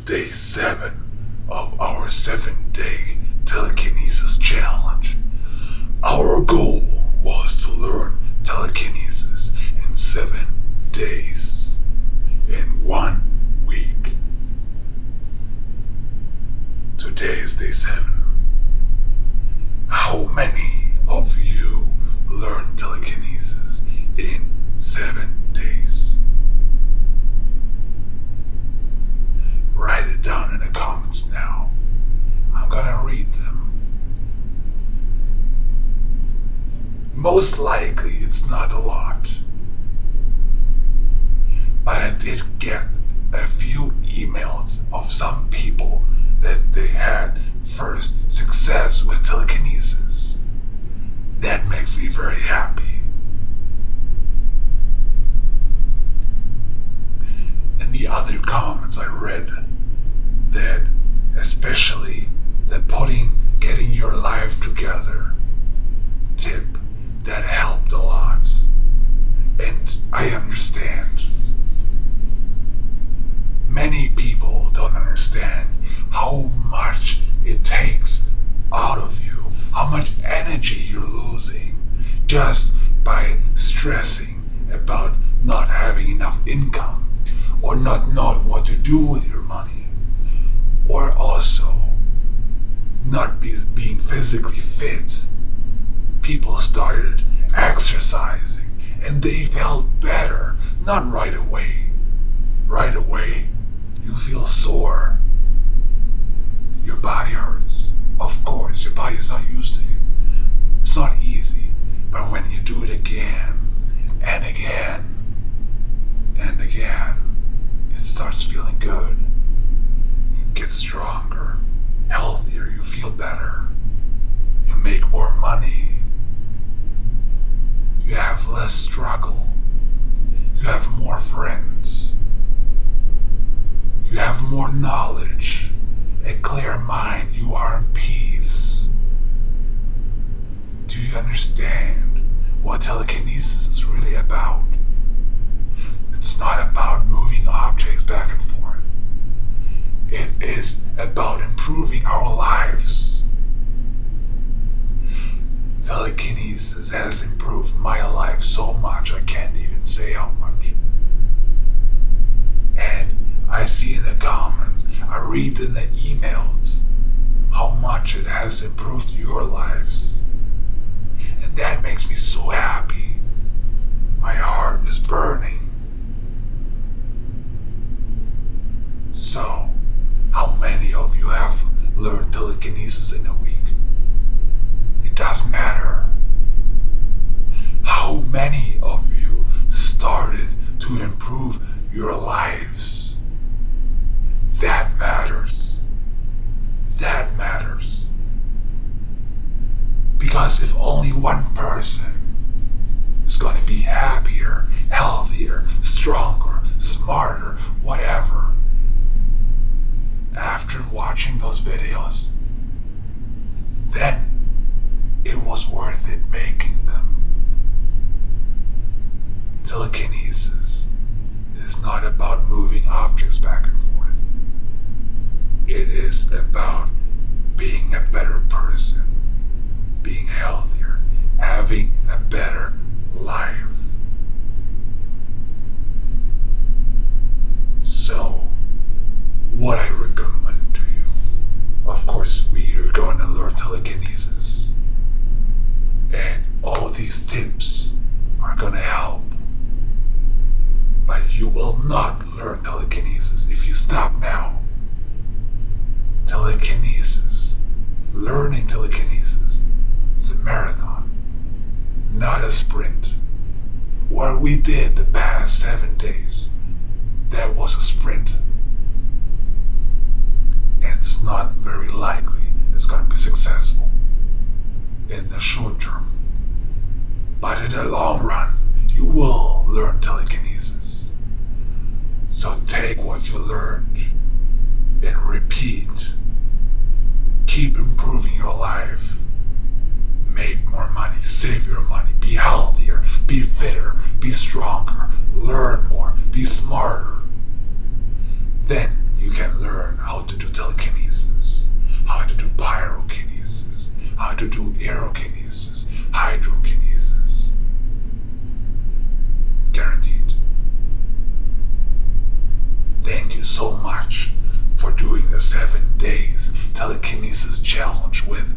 day 7 of our 7-day telekinesis challenge. Our goal was to learn telekinesis in 7 days, in 1 week. Today is day 7. How many of you learned telekinesis in 7 days? Write it down in the comments now. I'm gonna read them. Most likely it's not a lot, but I did get a few emails of some people that they had first success with telekinesis. That makes me very happy. In the other comments I read that especially the getting your life together tip, that helped a lot. And I understand. Many people don't understand how much it takes out of you, how much energy you're losing just by stressing about not having enough income, or not knowing what to do with your money, or also not being physically fit. People started exercising and they felt better, not right away. Right away, you feel sore. Your body hurts. Of course, your body's not used to it. It's not easy, but when you do it again and again and again, it starts feeling good. You get stronger, healthier, you feel better. You make more money. You have less struggle. You have more friends. You have more knowledge. A clear mind. You are in peace. Do you understand what telekinesis is really about? It's not about moving objects back and forth. It is about improving our lives. Telekinesis has improved my life so much I can't even say how much. And I see in the comments, I read in the emails how much it has improved your lives. And that makes me so happy. My heart is burning. So, how many of you have learned telekinesis in a week? It doesn't matter. How many of you started to improve your lives? That matters. That matters. Because if only one person is going to be happier, healthier, stronger, smarter, whatever, after watching those videos, then it was worth it making them. Telekinesis is not about moving objects back and forth. It is about being a better person, being healthier, having a better life. So, what I recommend to you, of course, we are going to learn telekinesis, and all these tips are going to help. But you will not learn telekinesis if you stop now. Telekinesis, learning telekinesis, is a marathon, not a sprint. What we did the past 7 days, that was a sprint. And it's not very likely it's going to be successful in the short term. But in the long run, you will learn telekinesis. So take what you learned and repeat. Keep improving your life. Make more money, save your money, be healthier, be fitter, be stronger, learn more, be smarter. Then you can learn learn how to do telekinesis, how to do pyrokinesis, how to do aerokinesis, hydrokinesis. Guaranteed. Thank you so much for doing the 7 days telekinesis challenge with